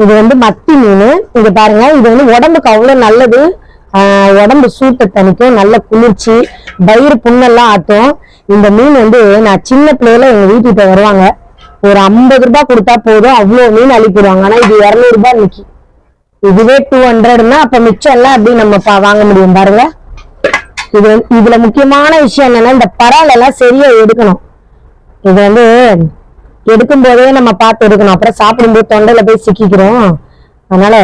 இது வந்து மத்தி மீன். இங்க பாருங்க, இது வந்து உடம்புக்கு அவ்வளவு நல்லது. உடம்பு சூட்டை தணிக்கும், நல்ல குளிர்ச்சி, வயிறு புண்ணெல்லாம் ஆட்டும். இந்த மீன் வந்து நான் சின்ன பிள்ளையில எங்க வீட்டுக்கிட்ட வருவாங்க, ஒரு 50 ரூபாய் கொடுத்தா போதும், அவ்வளவு மீன் அள்ளிப்படுவாங்க. ஆனா இது 200 ரூபாய் நிக்கி. இதுவே 200ன்னா அப்ப மிச்சம் எல்லாம் அப்படி நம்ம வாங்க முடியும் பாருங்க. இதுல முக்கியமான விஷயம் என்னன்னா, இந்த பரால் எல்லாம் சரியா எடுக்கணும். இது வந்து எடுக்கும் போதே நம்ம பார்த்து எடுக்கணும், அப்புறம் சாப்பிடும்போது தொண்டையில போய் சிக்கிக்கிறோம். அதனால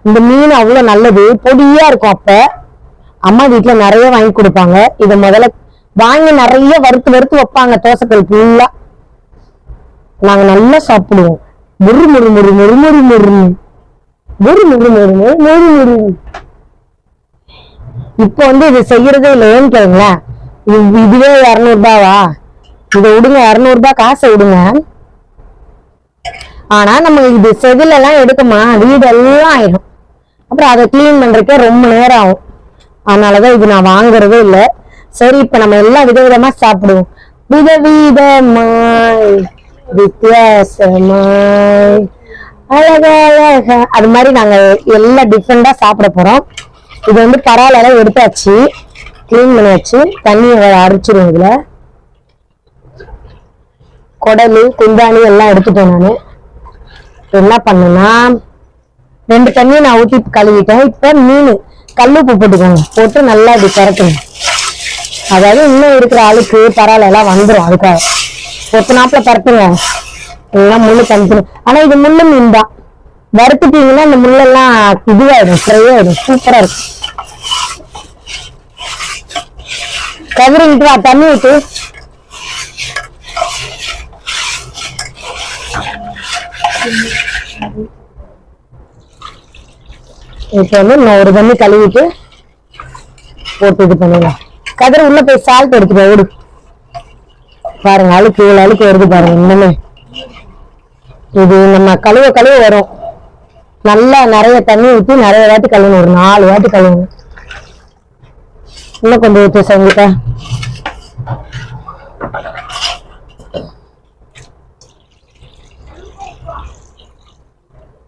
இந்த மீன் அவ்வளவு நல்லது, பொடியா இருக்கும். அப்ப அம்மா வீட்டுல நிறைய வாங்கி கொடுப்பாங்க. இதை முதல்ல வாங்கி நிறைய வறுத்து வறுத்து வைப்பாங்க, தோசைக்கல் ஃபுல்லா. நாங்க நல்லா சாப்பிடுவோம். முறு முறு முறு முறு முறு முறு முறு முறு முறு முறு முறு. இப்ப வந்து இது செய்யறதே இல்லைன்னு கேளுங்களேன். இதுவே 200 ரூபாவா? இதை விடுங்க, 200 ரூபாய் காசை விடுங்க. ஆனா நம்ம இது செதில எல்லாம் எடுக்குமா, வீடெல்லாம் ஆயிடும். அப்புறம் அதை கிளீன் பண்றதுக்கே ரொம்ப நேரம் ஆகும். அதனாலதான் இது நான் வாங்குறதே இல்லை. சரி, இப்ப நம்ம எல்லாம் விதவிதமா சாப்பிடுவோம். விதவிதமாய் வித்தியாசமாய் அழகழக, அது மாதிரி நாங்க எல்லாம் டிஃப்ரெண்டா சாப்பிட போறோம். இது வந்து பரவாயில்ல, எடுத்தாச்சு, கிளீன் பண்ணியாச்சு. தண்ணியை அரைச்சிடும். இதுல குடலு குந்தாணி எல்லாம் எடுத்துட்டேன். நானு என்ன பண்ணேன்னா, 2 தண்ணியை நான் ஊற்றி கழுவிட்டேன். இப்ப மீன் கல்லுப்பு போட்டுக்கோங்க, போட்டு நல்லா இப்படி பரட்டணும். அதாவது இன்னும் இருக்கிற அழுக்கு பரவாயில்ல எல்லாம் வந்துடும். அதுக்காக ஒத்த நாப்புல பரட்டுங்க, எல்லாம் முள்ளு தனிக்கணும். ஆனா இது முள்ளு மீன் தான், வறுத்துட்டீங்கன்னா இந்த முள்ளெல்லாம் இதுவாயிடும், ஃப்ரை ஆயிடும், சூப்பரா இருக்கும். கவரிங்கிட்டு தண்ணி ஊற்று. இப்ப வந்து நான் ஒரு தண்ணி கழுவிட்டு போட்டு இது பண்ணிடலாம். கதிர உள்ள போய் சால்ட் எடுத்துட்டு ஓடு. பாருங்க, அழுக்கு இவ்வளவு அழுக்கு வருது பாருங்க. இன்னுமே இது நம்ம கழுவ வரும். நல்லா நிறைய தண்ணி ஊற்றி நிறைய வாட்டி கழுவணும், ஒரு 4 வாட்டி கழுவணும். இன்னும் கொஞ்சம் ஊற்றி செஞ்சுட்ட.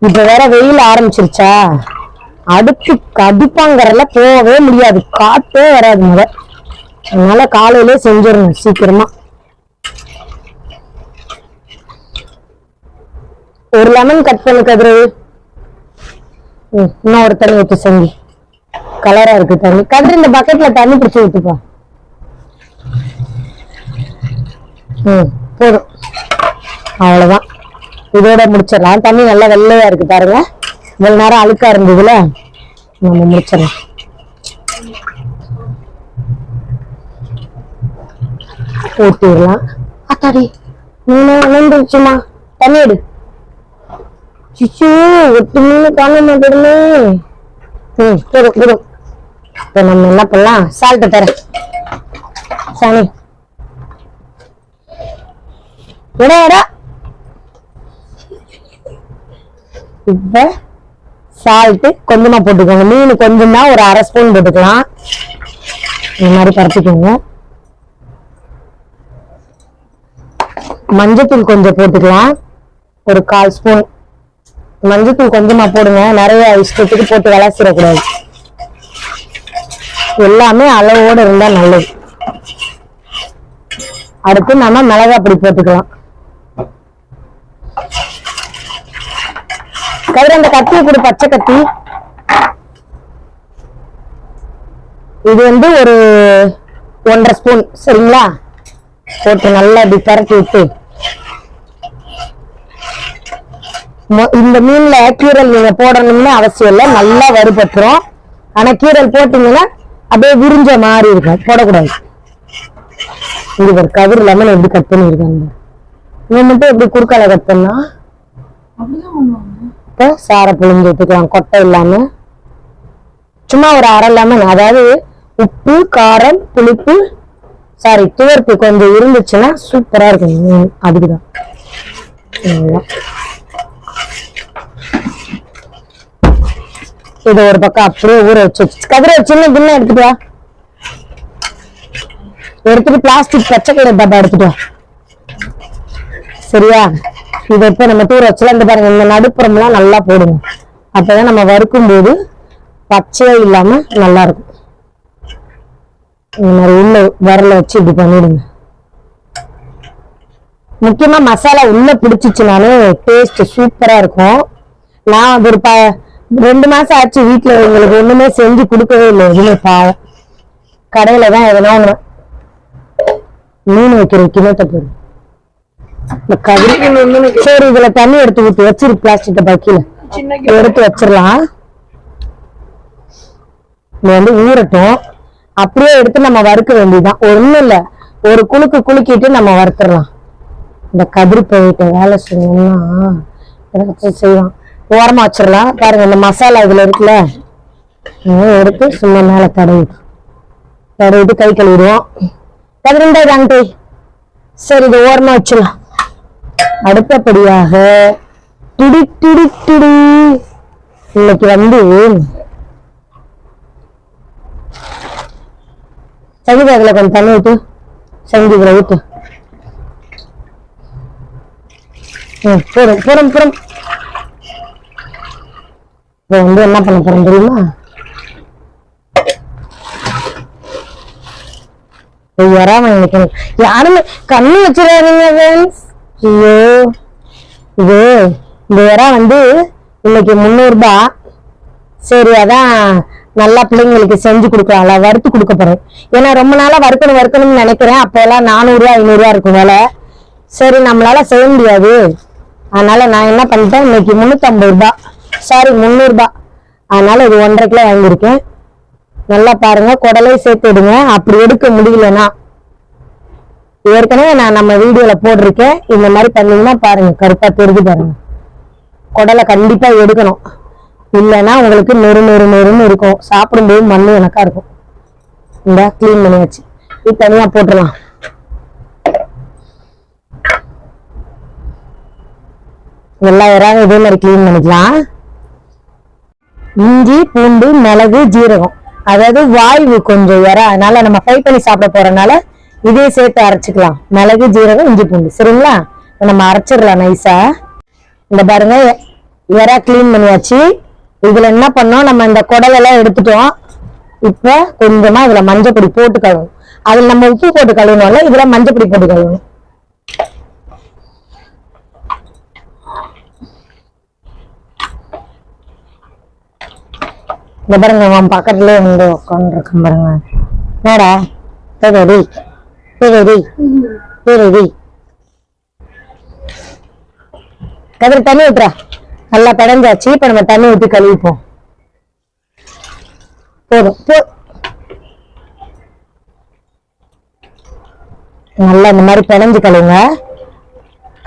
இப்ப வேற வெயில் ஆரம்பிச்சிருச்சா, அடுப்பு கடிப்பாங்கறல போகவே முடியாது, காத்தே வராது முத. அதனால காலையிலே செஞ்சிடணும் சீக்கிரமா. ஒரு லெமன் கட் பண்ணி கதிரு. இன்னும் ஒரு தண்ணி ஊற்றி செஞ்சு, கலரா இருக்கு தண்ணி. கதிரு இந்த பக்கெட்ல தண்ணி பிடிச்சி ஊத்துப்பா. போதும், அவ்வளவுதான். இதோட முடிச்சிடலாம். தண்ணி நல்லா வெள்ளையா இருக்கு பாருங்க, இவ்வளவு நேரம் அழுக்கா இருந்ததுல நம்ம முடிச்சிடலாம். ஊத்திடலாம். அத்தாடி மீன் விழுந்துருச்சுமா, தண்ணி எடு. சிச்சு, ஒட்டு மீன் காண மாட்டேடுமே. போதும். இப்ப நம்ம என்ன பண்ணலாம், சால்ட் தரேன். சாமி எடா. இப்ப சால்ட் கொஞ்சமா போட்டுக்கோங்க. மீன் கொஞ்சம் தான், ஒரு 1/2 ஸ்பூன் போட்டுக்கலாம். இந்த மாதிரி பரப்பிக்கோங்க. மஞ்சத்தூள் கொஞ்சம் போட்டுக்கலாம், ஒரு 1/4 ஸ்பூன். மஞ்சத்தூள் கொஞ்சமா போடுங்க, நிறைய இஷ்டத்துக்கு போட்டு விளாசிடக்கூடாது. எல்லாமே அளவோடு இருந்தா நல்லது. அடுத்து நம்ம மிளகாய் பொடி போட்டுக்கலாம். கதிர அந்த கத்தியை கொடு, பச்சை கத்தி. இது வந்து ஒரு 1/2 ஸ்பூன் சரிங்களா, போட்டு நல்லா இப்படி பரட்டி விட்டு. இந்த மீன்ல கீரல் நீங்க போடணும்னு அவசியம் இல்லை, நல்லா வறுபட்டுரும். ஆனா கீரல் போட்டீங்கன்னா அப்படியே விரிஞ்ச மாதிரி இருக்கும், போடக்கூடாது. இது ஒரு கதிர் லெமன் எப்படி கட் பண்ணிருக்காங்க. இவன் மட்டும் எப்படி குறுக்கால கட் பண்ணா சாரை புழிஞ்சு விட்டுக்கலாம், கொட்டை இல்லாம. சும்மா ஒரு 1/2 லெமன், அதாவது உப்பு காரம் புளிப்பு துவர்ப்பு கொஞ்சம் இருந்துச்சுன்னா சூப்பரா இருக்கும். அதுக்குதான் இதை ஒரு பக்கம் அப்படியே ஊற வச்சு கதிர சின்ன கிண்ணம் எடுத்துட்டு வா. எடுத்துட்டு பிளாஸ்டிக் பச்சை கலர் டப்பா எடுத்துட்டு வா. சரியா, இதை இப்ப நம்ம தூர வச்சலாம். இந்த பாருங்க, இந்த நடுப்புறம் எல்லாம் நல்லா போடுங்க. அப்பதான் நம்ம வறுக்கும் போது பச்சையா இல்லாம நல்லா இருக்கும். இந்த மாதிரி உள்ள வரல வச்சு இப்படி பண்ணிடுங்க. முக்கியமா மசாலா உள்ள பிடிச்சிச்சுனாலே டேஸ்ட் சூப்பரா இருக்கும். நான் ஒரு 2 மாசம் ஆச்சு வீட்டுல உங்களுக்கு ஒண்ணுமே செஞ்சு கொடுக்கவே இல்லை. எதுவுமே பாவம், கடையில தான் எதனா மீன் வைக்கிற கிணத்த போடும். சரி, இதுல தண்ணி எடுத்து ஊற்றி வச்சிரு. பிளாஸ்டிக் பாக்கியில எடுத்து வச்சிடலாம். இது வந்து ஊறட்டும். அப்படியே எடுத்து நம்ம வறுக்க வேண்டியதுதான். ஒண்ணும் இல்ல, ஒரு குலுக்கிட்டு நம்ம வறுத்துடலாம். இந்த கதிரி போயிட்டு வேலை செய்யணும்னா செய்யலாம். ஓரமா வச்சிடலாம். பாருங்க, இந்த மசாலா இதுல இருக்குல்ல, எடுத்து சும்மா மேல தடவிட்டு கை கழுவிடுவோம். கதிரிண்டாயிடாங்க. சரி, இது ஓரமா வச்சிடலாம். அடுத்தபடியாக இன்னைக்கு வந்து சங்கீதா இதுல கொஞ்சம் தண்ணி ஊத்து. சங்கீதா ஊத்து. புறம் இப்ப வந்து என்ன பண்ண போறோம் தெரியுமா? யாருமே கண்ணு வச்சிடாதீங்க. ஐயோ, இது இந்த இறா வந்து இன்னைக்கு 300 ரூபாய். சரி, அதான் நல்லா பிள்ளைங்களுக்கு செஞ்சு கொடுக்கலாம்ல, வறுத்து கொடுக்க போறேன். ஏன்னா ரொம்ப நாளா வறுக்கணும்னு நினைக்கிறேன். அப்ப எல்லாம் 400 ரூபாய் 500 ரூபாய் இருக்கும் வேலை. சரி, நம்மளால செய்ய முடியாது. அதனால நான் என்ன பண்ணிட்டேன், இன்னைக்கு 350 ரூபாய், சாரி 300 ரூபாய். அதனால இது 1.5 கிலோ வாங்கியிருக்கேன். நல்லா பாருங்க, குடலையும் சேர்த்து விடுங்க. அப்படி எடுக்க முடியலன்னா ஏற்கனவே நான் நம்ம வீடியோல போட்டிருக்கேன். இந்த மாதிரி பண்ணீங்கன்னா பாருங்க, கருப்பா தெரிஞ்சு பாருங்க. குடலை கண்டிப்பா எடுக்கணும், இல்லைன்னா உங்களுக்கு நொறுன்னு இருக்கும். சாப்பிடும்போது மண்ணு எனக்கா இருக்கும். இந்த கிளீன் பண்ணியாச்சு. இது தனியா போட்டுடலாம். எல்லா இறாவும் இதே மாதிரி கிளீன் பண்ணிக்கலாம். இஞ்சி, பூண்டு, மிளகு, ஜீரகம், அதாவது வாய்வு கொஞ்சம் இற, அதனால நம்ம ஃப்ரை பண்ணி சாப்பிட போறதுனால இதே சேர்த்து அரைச்சிக்கலாம். மிளகு, ஜீரகம், இஞ்சி, பூண்டு. சரிங்களா? நம்ம அரைச்சிடலாம் நைஸா. இந்த பாருங்க, இற கிளீன் பண்ணியாச்சு. இதுல என்ன பண்ணோம், நம்ம இந்த குடலெல்லாம் எடுத்துட்டோம். இப்ப கொஞ்சமா இதுல மஞ்சப்பொடி போட்டு கழுவணும். அதுல நம்ம உப்பு போட்டு கழுவணும்ல, இதுல மஞ்சப்பொடி போட்டு கழுவணும். இந்த பாருங்க, அவன் பக்கத்துல வந்து உட்காந்துருக்கான் பாருங்க. என்னடா கதிர தண்ணி ஊத்துறா. நல்லா படைஞ்சாச்சு. இப்ப நம்ம தண்ணி ஊற்றி கழுவிப்போம். போதும். நல்லா இந்த மாதிரி பிணைஞ்சு கழுவுங்க.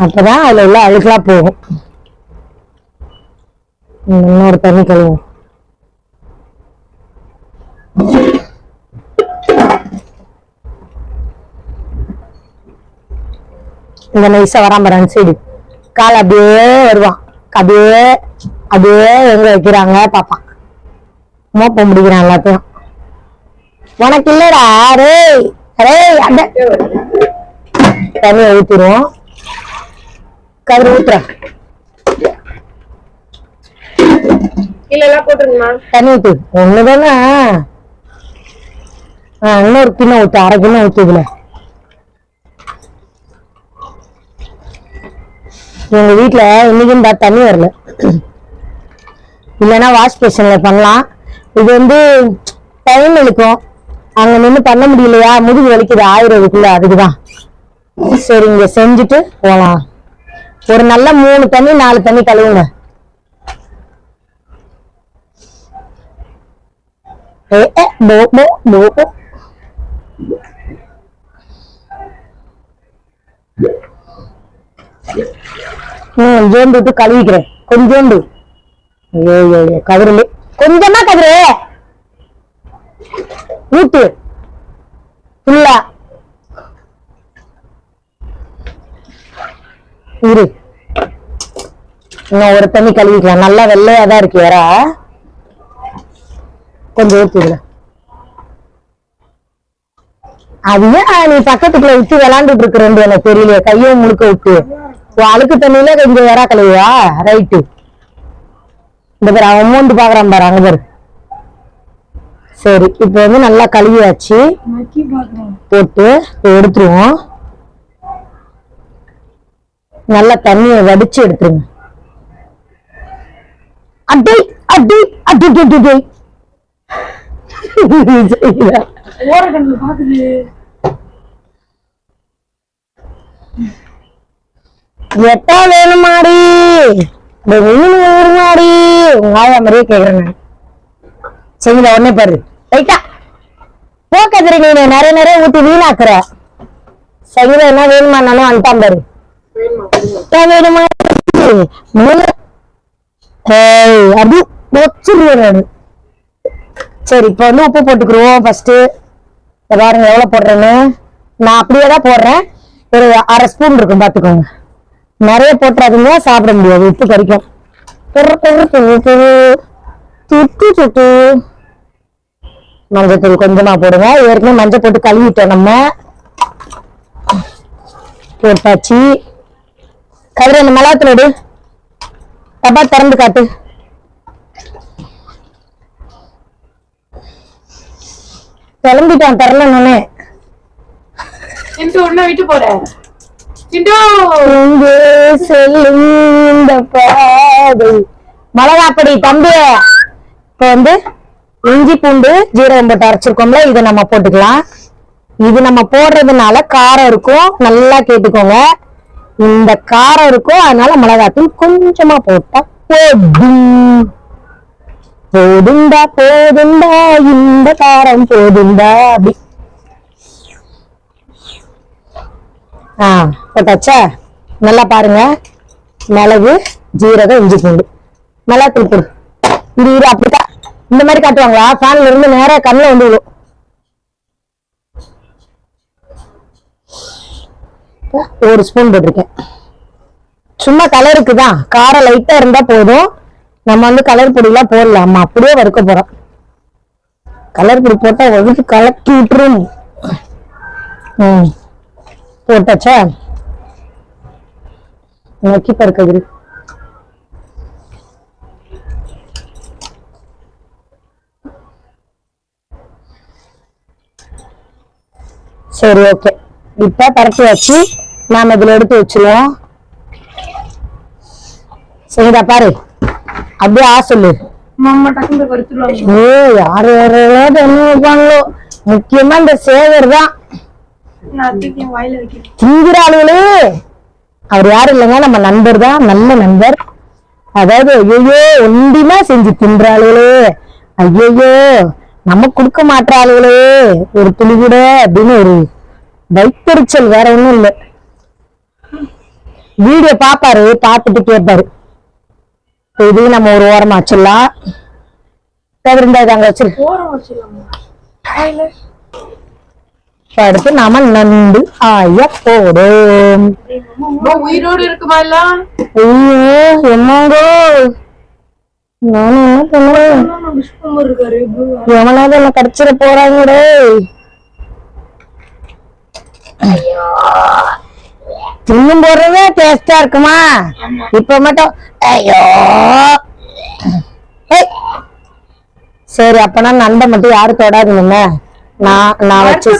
அப்பதான் அதுல உள்ள அழுக்கெல்லாம் போகும். இன்னொரு தண்ணி கழுவும். இந்த நைஸா வராம சைடு கால் அப்படியே வருவான். அப்படியே எங்க வைக்கிறாங்க பாப்பான். மோப்பம் முடிக்கிறான் எல்லாத்தையும். உனக்கு இல்லடா ரே அட தண்ணியை ஊத்திடுவோம். கதிர ஊத்துற இல்ல போட்டுருங்கம்மா. தண்ணி ஊத்து. ஒண்ணுதானே. இன்னொரு கிண்ணம் ஊத்து. 1/2 கிண்ணம் ஊத்து. இதுல எங்க வீட்டுல இன்னைக்கும் தண்ணி வரல. இல்லைன்னா வாஷ் பேஷன்ல பண்ணலாம். இது வந்து டைம் இழுக்கும். அங்க நின்று பண்ண முடியலையா, முதுகு வலிக்குது ஆயிரதுக்குள்ள. அதுக்குதான் சரி இங்க செஞ்சுட்டு போலாம். ஒரு நல்ல 3 தண்ணி 4 தண்ணி கழுவுங்க. கொஞ்சோண்டு விட்டு கழுவிக்கிறேன். கொஞ்சோண்டு கதிரிலே கொஞ்சமா கதிரு ஊட்டு ஃபுல்லா இரு. இன்னும் ஒரு தண்ணி கழுவிக்கலாம். நல்லா வெள்ளையாதான் இருக்கு வேற. கொஞ்சம் ஊத்துதுல. அது ஏன் நீ பக்கத்துக்குள்ள விட்டு விளாண்டுட்டு இருக்கிறேன் எனக்கு தெரியலையே. கையை முழுக்க விட்டு அழுக்கு தண்ணியில கொஞ்சம் வரா கழுவியா? ரைட்டு. இந்த பேர் அவன் அமௌண்ட் பாக்குறான் பாரு, அங்க பேரு. சரி, இப்ப வந்து நல்லா கழுவியாச்சு, போட்டு எடுத்துருவோம். நல்லா தண்ணியை வடிச்சு எடுத்துருங்க. அடி அடி அடி அடி எட்டா வேணுமாடி, வேணுமாடி, உங்க ஆயா மாதிரியே கேக்குறேன். சரிங்களா, உடனே பாரு ரைட்டா போக்கதிரி. நீ நிறைய நிறைய ஊத்தி வீணாக்குற. சரிங்களா, என்ன வேணுமானாலும் வந்துட்டான் பாரு. வேணுமா அது வச்சிருவேன். சரி, இப்ப வந்து உப்பு போட்டுக்குருவோம். ஃபர்ஸ்ட் பாருங்க எவ்வளவு போடுறேன்னு. நான் அப்படியேதான் போடுறேன். ஒரு 1/2 ஸ்பூன் இருக்கும், பாத்துக்கோங்க. நிறைய போட்டுறாதீங்க, சாப்பிட முடியாது, உப்பு கறிக்கும். மஞ்சத்தூள் கொஞ்சமா போடுங்க. ஏற்கனவே மஞ்சள் போட்டு கழுவிட்டோம் நம்ம. போட்டாச்சு. கதிர அந்த மிளகாத்தூள் எடு. டப்பா திறந்து காட்டு. கிளம்பிட்டான் தரலன்னு விட்டு போறேன். மிளகாப்பொடி தம்பி. இப்ப வந்து இஞ்சி பூண்டு ஜீரகம் போட்டு அரைச்சிருக்கோம்ல, இதை நம்ம போட்டுக்கலாம். இது நம்ம போடுறதுனால காரம் இருக்கும், நல்லா கேட்டுக்கோங்க. இந்த காரம் இருக்கும், அதனால மிளகாத்தூள் கொஞ்சமா போட்டா போதும். போதுண்டா போதுண்டா, இந்த காரம் போதுண்டா. அப்படி போட்டாச்சா? நல்லா பாருங்க, மிளகு ஜீரகம் இஞ்சி பூண்டு மிளகாத்தூள் போடு. இது அப்படித்தான் இந்த மாதிரி காட்டுவாங்களா? ஃபேன்ல இருந்து நேரா கண்ணில் வந்து விழும். ஒரு ஸ்பூன் போட்டிருக்கேன். சும்மா கலருக்கு தான், காரம் லைட்டா இருந்தா போதும். நம்ம வந்து கலர் பொடியெல்லாம் போடலாம். நம்ம அப்படியே வறுக்க போறோம். கலர் பொடி போட்டா வகுத்து கலக்கி விட்டுரும். போட்டாச்சா? நோக்கி பறக்குது. சரி, ஓகே. இப்ப பறக்கி வச்சு நாம இதுல எடுத்து வச்சிருவோம். சரிதா, பாரு அப்படியே சொல்லு. யாரு என்ன வைப்பாங்களோ, முக்கியமா இந்த சேவர் தான் திங்கிறாளுகளே. அவர் யாரும் இல்லைங்க, நம்ம நண்பர் தான், நல்ல நண்பர். அதாவது ஐயோ ஒண்டிமா செஞ்சு தின்றாளுகளே, ஐயோ நம்ம கொடுக்க மாட்டாளுகளே ஒரு துளி கூட அப்படின்னு ஒரு வைத்தறிச்சல், வேற ஒண்ணும் இல்லை. வீடியோ பாப்பாரு, பார்த்துட்டு கேட்பாரு. இது நம்ம ஒரு ஓரமா வச்சிடலாம். அங்க வச்சிருக்கோம். அடுத்து நாம நண்டு ஆய போடும். உயிரோடு இருக்குமா? ஐயோ என்னங்கோ, நானும் என்ன பண்ணுவேன்? எவனாவது என்ன கடிச்சிட போறாங்கடே. தின்னும் போடுறதே டேஸ்டா இருக்குமா? இப்ப மட்டும் ஐயோ. சரி, அப்பனா நண்டை மட்டும் யாரு தொடாதீங்க. நான் வச்சு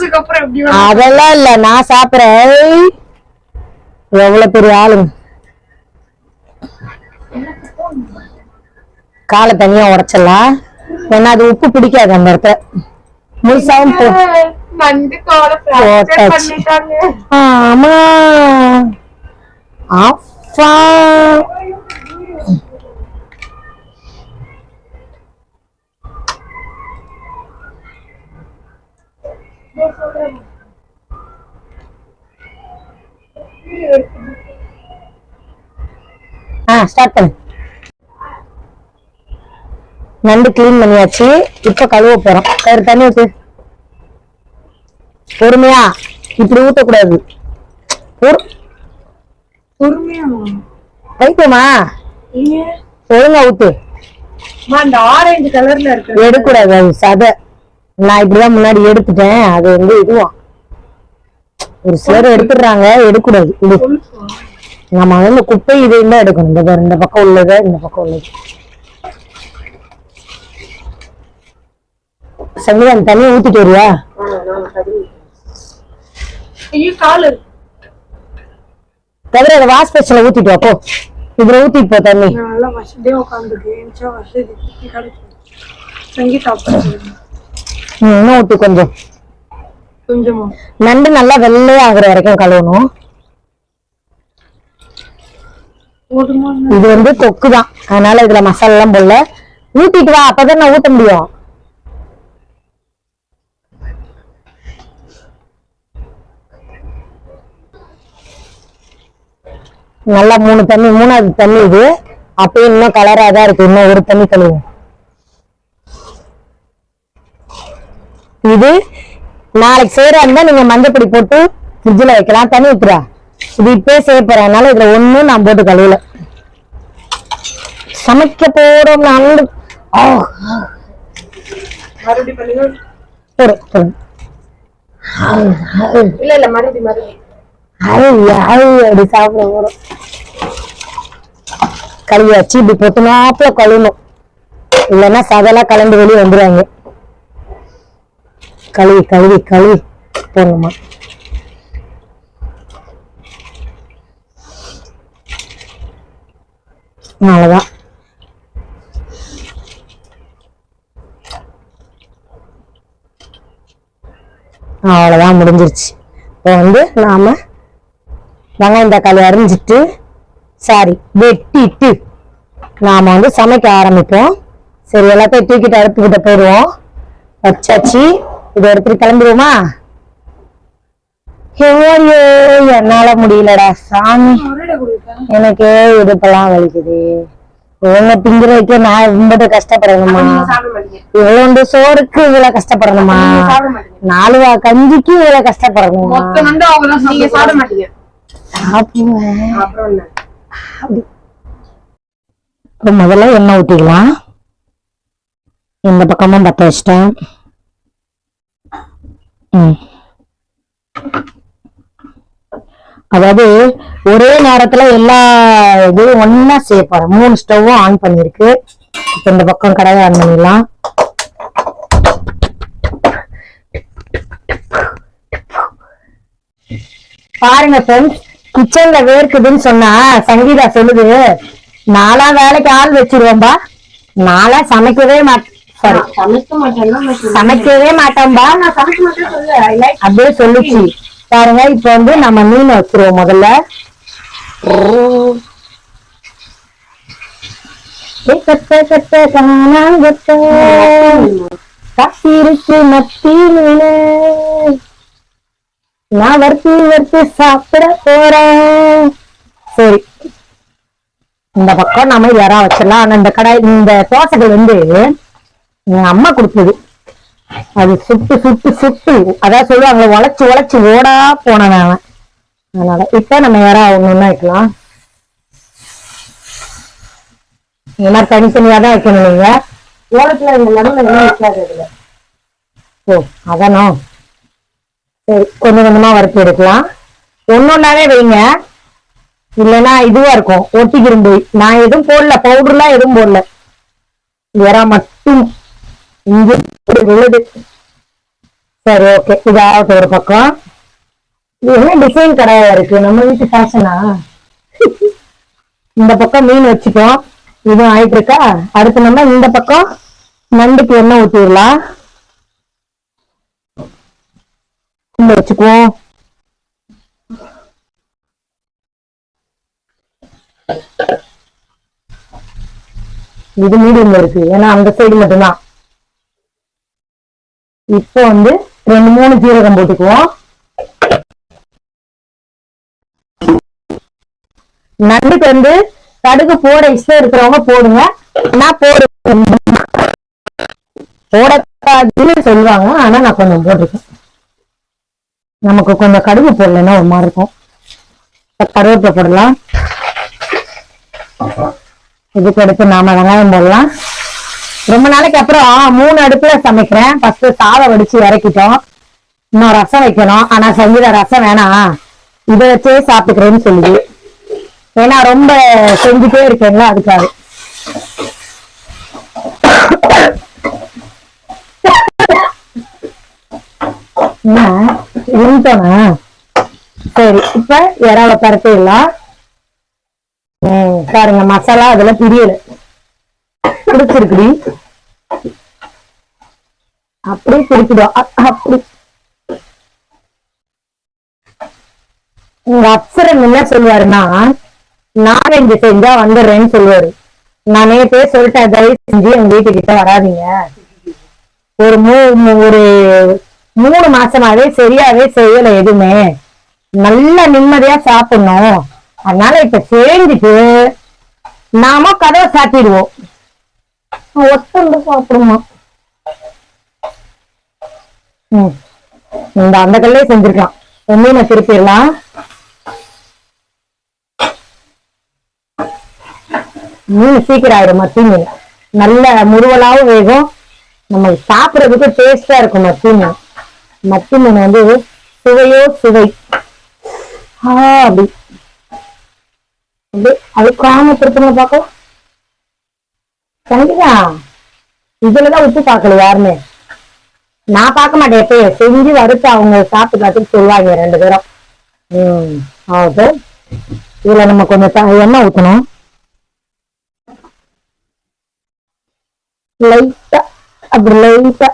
அதெல்லாம் இல்ல, நான் சாப்பிடுறேன். எவ்வளவு பெரிய ஆளுங்க. காலை தனியா உடைச்சிடலாம், ஏன்னா அது உப்பு பிடிக்காது அந்த இடத்துல. முழுசாவும் போட்டாச்சு. ஆமா ஆஃபா. ஸ்டார்ட் பண்ணு. நண்டு கிளீன் பண்ணியாச்சு. இப்ப கழுவ போறோம். கயிறு தண்ணி ஊத்து. பொறுமையா, இப்படி ஊத்தக்கூடாது. வைக்குமா ஒழுங்கா ஊத்து. ஆரஞ்சு கலர்ல இருக்கு, எடுக்கூடாது. அது சதை. நான் இப்படிதான் முன்னாடி எடுத்துட்டேன். அது வந்து இதுவும் ஒரு சிலர் எடுத்துடுறாங்க, எடுக்கூடாது. இது நம்ம வந்து குப்பை இதையும் தான் எடுக்கணும். இந்த பக்கம் உள்ளது, இந்த பக்கம் உள்ளது. சங்கீதா அந்த தண்ணியை ஊத்திட்டு வருவா. தவிர அதை வாஷ் பேஷன்ல ஊத்திட்டு அப்போ இதுல ஊத்திட்டு போ தண்ணி. இன்னும் ஊத்தி கொஞ்சம் நண்டு நல்லா வெள்ளையா ஆகுற வரைக்கும் கழுவணும். இது வந்து தொக்கு தான், அதனால இதுல மசாலா எல்லாம் போடல. ஊத்திட்டு வா, அப்பதான் நான் ஊத்த முடியும். நல்லா 3 தண்ணி, 3வது தண்ணி இது. அப்பயும் இன்னும் கலராதான் இருக்கு. இன்னும் ஒரு தண்ணி கழுவும். இது நாளைக்கு செய்யறா இருந்தா நீங்க மஞ்சப்பொடி போட்டு ஃப்ரிட்ஜ்ல வைக்கலாம். தண்ணி ஊத்துறா. இது இப்பயே செய்ய போறேன், அதனால இதுல ஒண்ணும் நான் போட்டு கழுவல. சமைக்க போறோம். அப்படி சாப்பிட போறோம். கழுவியாச்சு. இப்படி போட்டு நாப்புல கழுவணும், இல்லைன்னா சதெல்லாம் கலந்து வெளியே வந்துருவாங்க. கழுவி கழுவி கழுவி போடணுமா. அவ்வளவுதான். அவ்வளவுதான், முடிஞ்சிருச்சு. இப்போ வந்து நாம வெங்காயம் தக்காளி அரிஞ்சிட்டு வெட்டிட்டு நாம வந்து சமைக்க ஆரம்பிப்போம். சரி, எல்லாத்தையும் தூக்கிட்டு அடுப்புக்கிட்ட போயிடுவோம். வச்சாச்சு. இதை எடுத்துட்டு கிளம்பிடுவோமா? என்னால முடியலடா சாமி, எனக்கு இடுப்பெல்லாம் வலிக்குது. இவங்க திங்குறதுக்கு நான் ரொம்ப கஷ்டப்படணுமா? இவ்வளவு சோறுக்கு இவ்வளவு கஷ்டப்படணுமா? 4 வா கஞ்சிக்கு இவ்வளவு கஷ்டப்படணுமா? முதல்ல எண்ணெய் ஊத்திக்கலாம். இந்த பக்கமும் பத்த வச்சிட்டேன். அதாவது ஒரே நேரத்துல எல்லா இதுவும் ஒன்னா செய்ய போறேன். 3 ஸ்டவ்வும் ஆன் பண்ணிருக்கு. இப்ப இந்த பக்கம் கடாயை ஆன் பண்ணிடலாம். பாருங்க ஃப்ரெண்ட்ஸ், கிச்சன்ல வேர்க்குதுன்னு சொன்னா சங்கீதா சொல்லுது, நாளா வேலைக்கு ஆள் வச்சிருவோம்பா, நாளா சமைக்கவே சமைக்கவே மாட்டோம்பா, நான் சமைக்க மாட்டேன் அப்படியே சொல்லுச்சு. பாருங்க, இப்ப வந்து நம்ம மீன் வச்சிருவோம். முதல்ல கத்திருக்கு மத்தி மீன் நான் வறுத்து சாப்பிட போறேன். சரி, இந்த பக்கம் நாம யாரா வச்சிடலாம். ஆனா இந்த கடாய், இந்த தோசைகள் வந்து எங்க அம்மா கொடுத்தது. அது சுட்டு சுட்டு சுட்டு அதான் சொல்லுவாங்க, உழைச்சு உழைச்சு ஓடா போனவன். அதனால இப்ப நம்ம யாரா ஒண்ணு வைக்கலாம். இந்த மாதிரி தனித்தனியாதான் வைக்கணும். நீங்க ஓலத்துல இந்த நடுவில் என்ன வைக்காது இதுல. ஓ அதானோ. சரி, கொஞ்சம் கொஞ்சமா வறுத்து எடுக்கலாம். ஒன்னொன்னாவே வைங்க, இல்லைன்னா இதுவா இருக்கும், ஒட்டிக்கிருந்து. நான் எதுவும் போடல, பவுடர்லாம் எதுவும் போடல, எறா மட்டும் இங்க விழுது. சரி, ஓகே. இதாவது ஒரு பக்கம். இது என்ன டிசைன் கடையா இருக்கு, நம்ம வீட்டு ஃபேஷனா? இந்த பக்கம் மீன் வச்சுட்டோம், இதுவும் ஆயிட்டு இருக்கா. அடுத்து நம்ம இந்த பக்கம் நண்டுக்கு எண்ணெய் ஊத்திடலாம். வச்சுக்குவோம். இது மீடியம்ல இருக்கு, ஏன்னா அந்த சைடு மட்டும்தான். இப்போ வந்து 2-3 ஜீரகம் போட்டுக்குவோம். நண்டுக்கு வந்து கடுகு போட இஷ்டம் இருக்கிறவங்க போடுங்க, நான் போடாதுன்னு சொல்லுவாங்க, ஆனா நான் கொஞ்சம் போட்டிருக்கேன். நமக்கு கொஞ்சம் கடுகு போடலன்னா ஒரு மாதிரி இருக்கும். கருவேப்பிலை போடலாம். இதுக்கு அடுத்து நாம வெங்காயம் போடலாம். ரொம்ப நாளைக்கு அப்புறம் 3 அடுப்புல சமைக்கிறேன். ஃபர்ஸ்ட் சாதம் வடிச்சு இறக்கிட்டோம், இன்னும் ரசம் வைக்கணும். ஆனா சங்கீதா ரசம் வேணாம், இதை வச்சே சாப்பிட்டுக்கிறேன்னு சொல்லுது. ஏன்னா ரொம்ப செஞ்சுட்டே இருக்கேங்களா அதுக்காக. இருந்தோனா சரி, இப்ப இறாவை பரட்டிடலாம். பாருங்க மசாலா அதுல பிரியல பிடிச்சிருக்குடி, அப்படி பிடிச்சிடும். அப்படி உங்க அப்சரன் என்ன சொல்லுவாருன்னா, நான்வெஜ் செஞ்சா வந்துடுறேன்னு சொல்லுவாரு. நான் நேற்றே சொல்லிட்டேன், தயவு செஞ்சு எங்க வீட்டுக்கிட்ட வராதீங்க. ஒரு ஒரு 3 மாசமாவே சரியாவே செய்யல எதுவுமே. நல்ல நிம்மதியா சாப்பிடணும். அதனால இப்ப செஞ்சுட்டு நாம கதவை சாத்திடுவோம், ஒத்தந்து சாப்பிடுவோம். இந்த அந்த கல்லே செஞ்சிருக்கான். மீனை திருப்பிடலாம். மீன் சீக்கிரம் ஆயிடும். மத்தி மீன் நல்ல முருவலாவும் வேகும், நம்ம சாப்பிடறதுக்கு டேஸ்டா இருக்கும். மத்தி மீன் வந்து சுவையோ சுவை. அப்படி அது காம திருப்பங்க பார்க்க. கண்டிப்பா இதுலதான் உப்பு பார்க்கல யாருமே. நான் பார்க்க மாட்டேன், எப்ப செஞ்சு வறுத்து அவங்க சாப்பிட்டு பார்த்துட்டு சொல்லுவாங்க 2 பேரும். ஆகுது. இதுல நம்ம கொஞ்சம் எண்ணெய் ஊத்தணும் லைட்டா, அப்படி லைட்டா.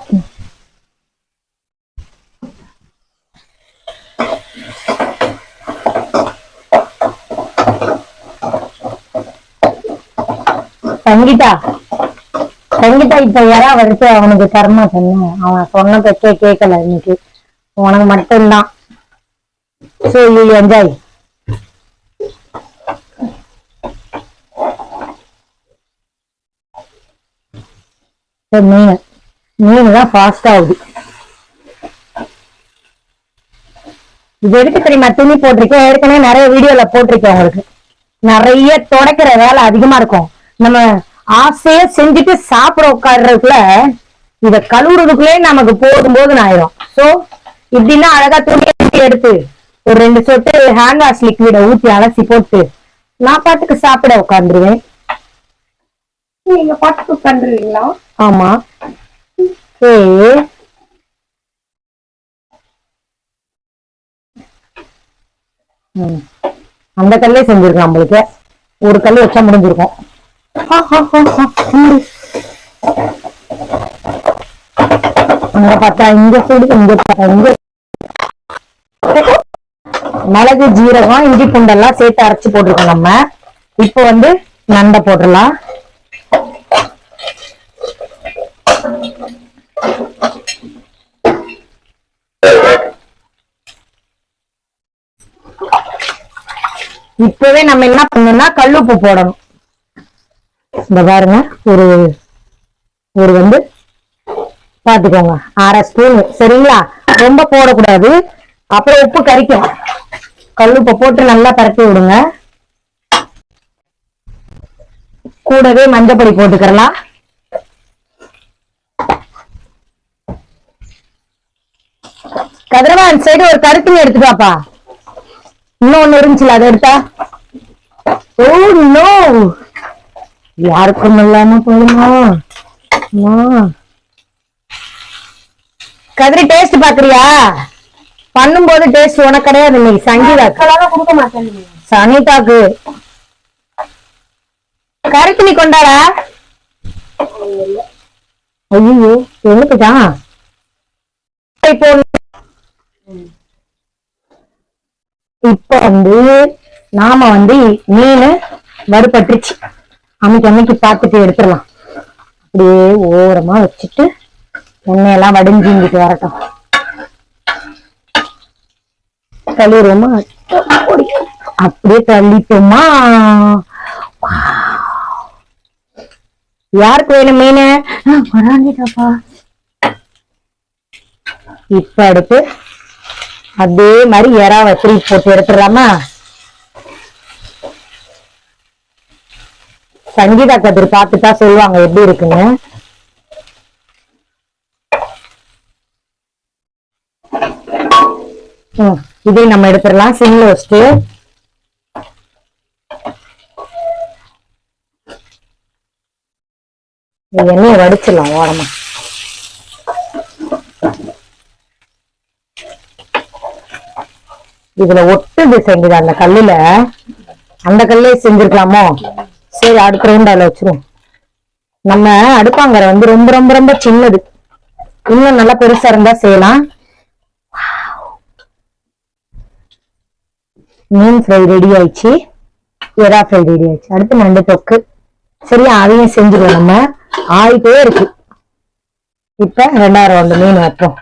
சங்கீதா இப்ப யாரா வறுத்து அவனுக்கு கர்மா சொன்ன, அவன் சொன்ன பேச்சே கேட்கல இன்னைக்கு. உனக்கு மட்டும்தான். So you enjoy. மீன் தான் ஃபாஸ்ட் ஆகுது. இது எதுக்கு தெரியுமா துணி போட்டிருக்கேன், ஏற்கனவே நிறைய வீடியோல போட்டிருக்கேன். உங்களுக்கு நிறைய துடைக்கிற வேலை அதிகமா இருக்கும். நம்ம ஆசையா செஞ்சுட்டு சாப்பிட உட்காடுறதுக்குள்ள இத கழுவுறதுக்குள்ளே நமக்கு போதும் ஆயிரும். சோ இப்படின்னா அழகா துணியை எடுத்து ஒரு 2 சொட்டு ஹேண்ட் வாஷ் லிக்விட ஊத்தி அலசி போட்டு நான் பாட்டுக்கு சாப்பிட உட்காந்துருவேன். நீங்க பாட்டுக்கு உட்காந்துருவீங்களா? ஆமா. அந்த கல்லே செஞ்சிருக்கோம். நம்மளுக்கு ஒரு கல் வச்சா முடிஞ்சிருக்கும். அங்க பார்த்தா இங்க சூடு, இங்க பார்த்தா இங்க. மிளகு ஜீரகம் இஞ்சி பூண்டெல்லாம் சேர்த்து அரைச்சு போட்டிருக்கோம். நம்ம இப்ப வந்து நண்டை போட்டுடலாம். இப்பவே நம்ம என்ன பண்ணணும்னா கல்லுப்பு போடணும். இந்த பாருங்க, ஒரு வந்து பாத்துக்கோங்க 1/2 ஸ்பூன் சரிங்களா? ரொம்ப போடக்கூடாது, அப்புறம் உப்பு கரிக்கும். கல்லுப்பை போட்டு நல்லா பரட்டி விடுங்க. கூடவே மஞ்சப்பொடி போட்டுக்கலாம். கதிரவன் சைடு ஒரு கருத்துன்னு எடுத்துக்காப்பா. இன்னொன்னு இருந்துச்சுல, அதை எடுத்தா. ஓ நோ, யாருக்கும் இல்லாம போடுமா? கதிரி டேஸ்ட் பாக்குறியா? பண்ணும்போது டேஸ்ட் உனக்கு கிடையாது. நீ சங்கீதா கொடுக்க மாட்டேன். சனிதாக்கு கருத்து நீ கொண்டாடா. ஐயோ எதுக்குதான் இப்ப வந்து நாம வந்து மீன் வறுபட்டுருச்சு. அமைக்கு பார்த்துட்டு எடுத்துடலாம். அப்படியே ஓரமா வச்சுட்டு எண்ணெயெல்லாம் வடிஞ்சிங்கிட்டு வரட்டும். தள்ளிடுவோமா? அப்படியே தள்ளிட்டோமா? யாருக்கு வேணும் மீன்? வராண்டிட்டாப்பா. இப்ப அடுத்து அதே மாதிரி இறாவை போட்டு எடுத்துடலாமா? சங்கீதா கதிர் பார்த்துட்டா சொல்லுவாங்க எப்படி இருக்குன்னு. இதை நம்ம எடுத்துடலாம். சிம்ல வச்சுட்டு எண்ணெயை வடிச்சிடலாம் ஓரமா. இதுல ஒட்டுது செஞ்சது அந்த கல்லுல, அந்த கல்லே செஞ்சிருக்கலாமோ. சரி அடுத்த ரவுண்ட் அதுல வச்சிருவோம். நம்ம அடுப்பாங்கரை வந்து ரொம்ப ரொம்ப ரொம்ப சின்னது, இன்னும் நல்லா பெருசா இருந்தா செய்யலாம். மீன் ஃப்ரை ரெடி ஆயிடுச்சு, எறா ஃப்ரை ரெடி ஆயிடுச்சு. அடுத்து நண்டு தொக்கு. சரியா, அதையும் செஞ்சுருவோம். நம்ம ஆயிட்டே இருக்கு. இப்ப 2வது ரவுண்டு மீன் வைப்போம்.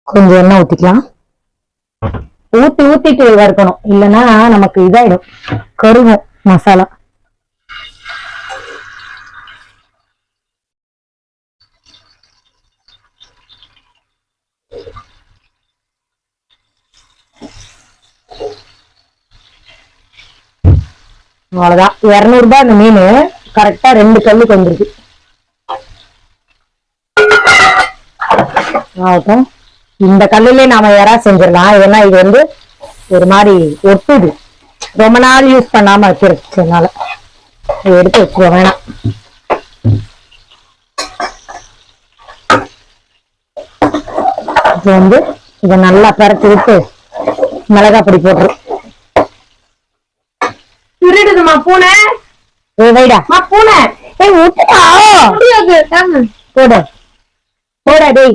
கொஞ்சம் எண்ணெய் ஊத்திக்கலாம். ஊத்திட்டு வறுக்கணும், இல்லைன்னா நமக்கு இதாயிடும், கருகும் மசாலா. அவ்வளவுதான். 200 ரூபாய் அந்த மீன் கரெக்டா 2 கல்லுக்கு வந்துருக்கு. இந்த கல்லுலயே நாம எறா செஞ்சிடலாம். ஏன்னா இது வந்து ஒரு மாதிரி ஒட்டுது, ரொம்ப நாள் யூஸ் பண்ணாம வச்சிருச்சுனால எடுத்து வச்சுக்க வேணாம். இது வந்து இதை நல்லா பரட்டி விட்டு மிளகாய் பொடி போட்டுரு. திருடுதுமா பூனை. வைடா பூனை. போட போடா டேய்.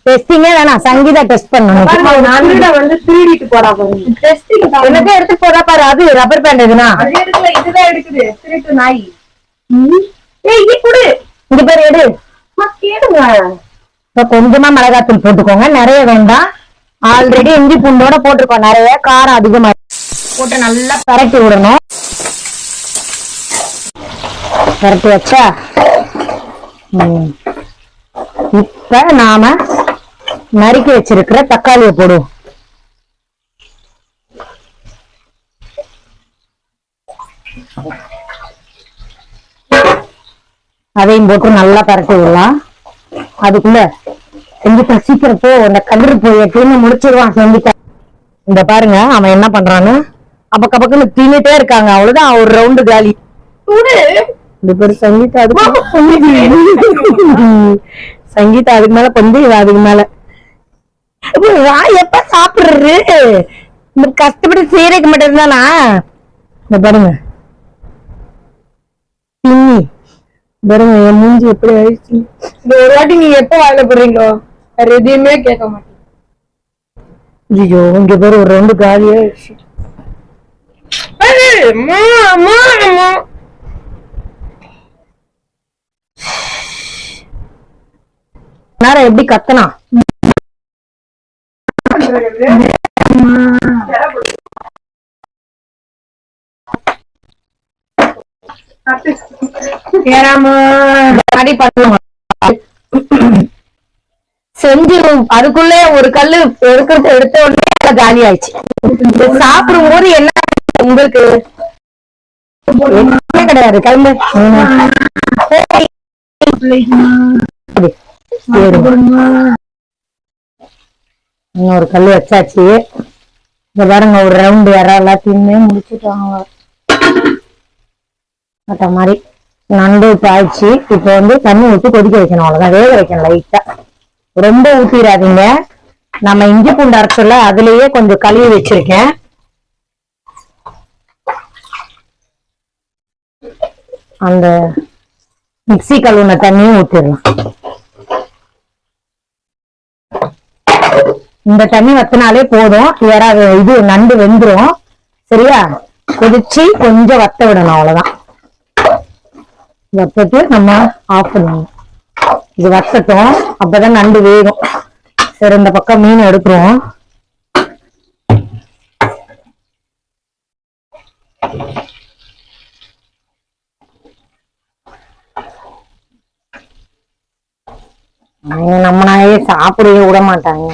டெஸ்டிங்கே வேணாம், சங்கீதா டெஸ்ட் பண்ணணும். வந்து திருடிட்டு போறா பாருங்க. டெஸ்டிங் என்னதான் எடுத்து போறா பாரு. அது ரப்பர் பேண்ட் எதுனா இதுதான் எடுக்குது. திருட்டு நாய். குடு இங்க பேர் எடு. கேடுங்க. இப்ப கொஞ்சமா மிளகாத்தூள் போட்டுக்கோங்க, நிறைய வேண்டாம். ஆல்ரெடி இஞ்சி பூண்டோட போட்டிருக்கோம், நிறைய காரம் அதிகமா போட்டு நல்லா பரட்டி விடணும். பரட்டி வச்சா இப்ப நாம நறுக்கி வச்சிருக்கிற தக்காளியை போடுவோம். அதையும் போட்டு நல்லா பரட்டி விடலாம். அதுக்குள்ள செஞ்சுட்டா சீக்கிரம் போ, அந்த கல்லூரி போய் எப்படின்னு முடிச்சிருவான் செஞ்சுட்டா. இந்த பாருங்க அவன் என்ன பண்றான்னு, அப்பக்க பக்கத்துல தின்னுட்டே இருக்காங்க. அவ்வளவுதான், ஒரு ரவுண்டு காலி. இந்த பேரு சங்கீதா. சங்கீதா அதுக்கு மேல பந்து, அதுக்கு மேல எப்ப சாப்பிடுறது. கஷ்டப்பட்டு செய்யறதுக்கு மட்டும் இருந்தானா. இந்த பாருங்க தின்னி பாருங்க என் மூஞ்சி எப்படி ஆயிடுச்சு. இந்த ஒரு வாட்டி நீங்க எப்ப வாயில போடுறீங்களோ வேற எதையுமே கேட்க மாட்டேன். ஐயோ இங்க பேரு ஒரு ரவுண்டு காலியா ஆயிடுச்சு. நேரம் எப்படி கத்தனா. செஞ்சு அதுக்குள்ளே ஒரு கல்லு எடுத்த உடனே காலி ஆயிடுச்சு. சாப்பிடும் போது என்ன உங்களுக்கு கிடையாது. கல்லு இன்னொரு கல்லு வச்சாச்சு. இந்த பாருங்க ஒரு ரவுண்டு யாரா எல்லாத்தையுமே முடிச்சுட்டாங்க. மற்ற மாதிரி நண்டு ஆயிடுச்சு. இப்ப வந்து தண்ணி ஊற்றி கொதிக்க வைக்கணும், அவ்வளவுதான். வேக வைக்கணும் லைட்டா, ரொம்ப ஊத்திடாதீங்க. நம்ம இஞ்சி பூண்டு அரைச்சல அதுலயே கொஞ்சம் கழுவி வச்சிருக்கேன். அந்த மிக்ஸி கழுவுன தண்ணியும் ஊத்திடலாம். இந்த தண்ணி வத்தினாலே போதும், வேற இது நண்டு வெந்துரும். சரியா, கொதிச்சு கொஞ்சம் வத்த விடணும், அவ்வளவுதான். வத்திட்டு நம்ம ஆஃப் பண்ணணும். இது வத்தட்டும், அப்பதான் நண்டு வேகும். சரி இந்த பக்கம் மீன் எடுக்கிறோம். நம்ம நாயே சாப்பிடவே விட மாட்டாங்க.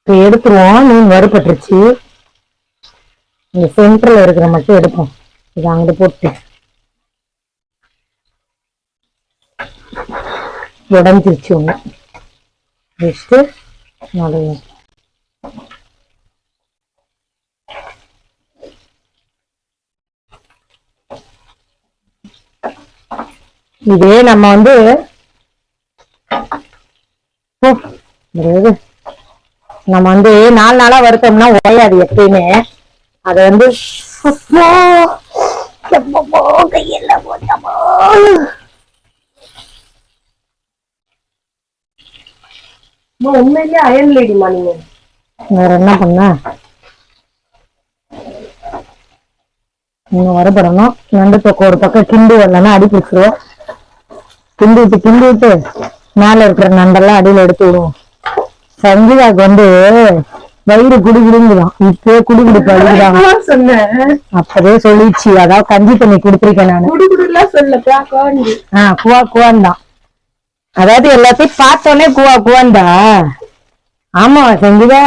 இப்போ எடுத்துருவோம். மீன் வறுபட்டுருச்சு. இந்த சென்டர்ல இருக்கிற மட்டும் எடுப்போம். இது அங்கிட்டு போட்டு உடஞ்சிருச்சு ஒண்ணு வச்சுட்டு நடுவோம். இதே நம்ம வந்து நம்ம வந்து 4 நாளா வறுத்தோம்னா உடையாது எப்பயுமே. அத வந்து கையில போட்டோமோ உண்மையிலேயே அயன் லேடிமா நீங்க. வேற என்ன பண்ண? இன்னும் வறுபடணும். நண்டு தொக்க ஒரு பக்கம் கிண்டு வரலன்னா அடி பிடிச்சிருவோம். கிண்டி விட்டு மேல இருக்கிற நண்டெல்லாம் அடியில எடுத்து விடுவோம். சங்கீதாக்கு வந்து வயிறு குடுகுடுங்குதான். இப்பவே குடுகுடுப்பு அழுகுதான். அப்பவே சொல்லிச்சு. அதாவது கஞ்சி தண்ணி குடுத்திருக்கேன் நானு. குவா குவான் தான். அதாவது எல்லாத்தையும் பார்த்தோன்னே குவா குவான்டா. ஆமா சங்கீதா.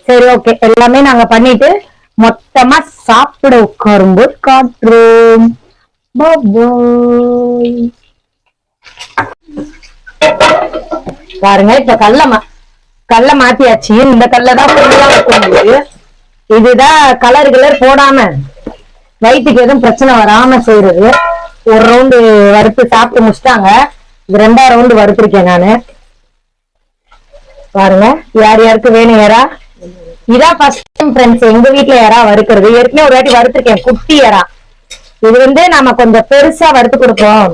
சரி ஓகே. எல்லாமே நாங்க பண்ணிட்டு மொத்தமா சாப்பிட உட்காரும்போது காட்டுறோம். பாருங்க இப்ப கல்ல மாத்தியாச்சு. இந்த கல்லதான் வைக்க. இதுதான் கலர் போடாம வயிற்றுக்கு எதுவும் பிரச்சனை வராம செய்யறது. ஒரு ரவுண்டு வறுத்து சாப்பிட்டு முடிச்சிட்டாங்க. இது 2ஆம் ரவுண்டு வறுத்திருக்கேன் நானு. பாருங்க யார் யாருக்கு வேணும் யாரா. இதான் ஃபர்ஸ்ட் டைம் ஃப்ரெண்ட்ஸ் எங்க வீட்டுல யாரா வறுக்கிறது. ஏற்கனவே ஒரு வாட்டி வறுத்திருக்கேன் குட்டி யாரா. இது வந்து நாம கொஞ்சம் பெருசா வறுத்து கொடுப்போம்.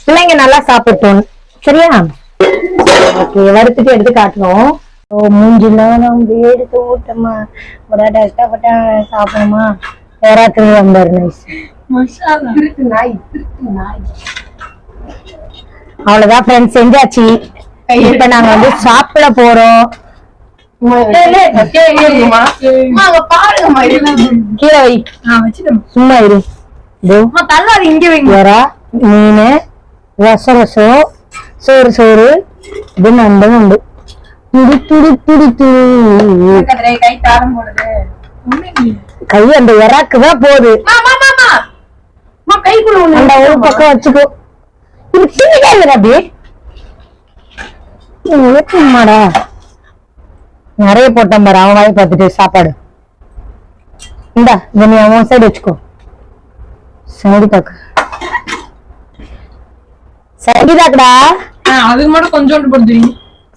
பிள்ளைங்க நல்லா சாப்பிட்டோம். சரியா? ஓகே வறுத்துட்டு எடுத்து காட்டணும். மூஞ்சிலாம் எடுத்து ஊட்டமா ஒரு கஷ்டப்பட்டா சாப்பிடணுமா. யாராவது வந்தாரு. அவ்வளவுதான் ஃப்ரெண்ட்ஸ் செஞ்சாச்சு. இப்ப நாங்க வந்து சாப்பிட போறோம். கீழே வை. சும்மா இரு. இங்க வைங்க. மீன் ரசம் சோறு இது நண்டு உண்டு. துடி துடி துடி துடி கை அந்த இறாக்குதான் போகுது. அந்த ஒரு பக்கம் வச்சுக்கோ. அப்படியேமாடா நிறைய போட்டோம் பாரு. அவன் வாய் பார்த்துட்டு சாப்பாடு இந்தா. இதை நீ அவன் சைடு வச்சுக்கோ. சங்கீதாக்குடா அதுக்கு மட்டும் கொஞ்சோண்டு போடுறீங்க.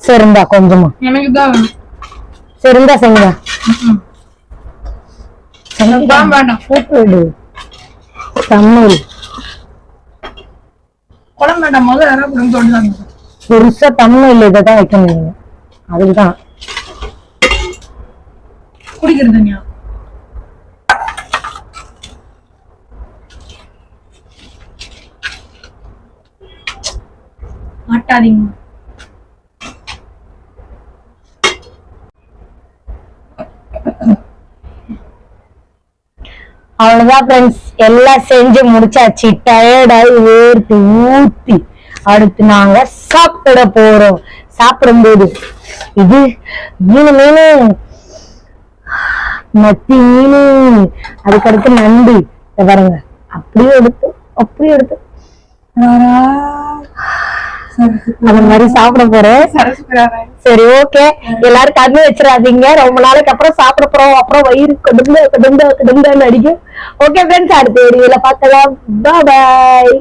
சரிந்தா கொஞ்சமா எனக்கு தான். சரிந்தா சங்கீதா. கூப்பிடு தமிழ் குழம்பு வேண்டாம். முதல்ல யாராவது குழம்பு பெருசா தமிழ் இதான் வைக்கணும். அதுக்குதான் குடிக்கிறது. மாட்டாதீங்க. அவ்வளவுதான் ஃப்ரெண்ட்ஸ் எல்லாம் செஞ்சு முடிச்சாச்சு. டயர்டாகி வேர்த்து ஊத்தி அடுத்து நாங்க சாப்பிட போறோம். சாப்பிடும்போது இது மீன் மத்தி மீன், அதுக்கடுத்து நண்டு பாருங்க. அப்படியே எடுத்து அந்த மாதிரி சாப்பிட போறேன். சரி ஓகே. எல்லாரும் கண்ணு வச்சிடாதீங்க. ரொம்ப நாளைக்கு அப்புறம் சாப்பிட போறோம். அப்புறம் வயிறு கொடுங்க அடிக்கும். ஓகே ஃப்ரெண்ட்ஸ் அடுத்த வீடியோல பார்க்கலாம். பாய்.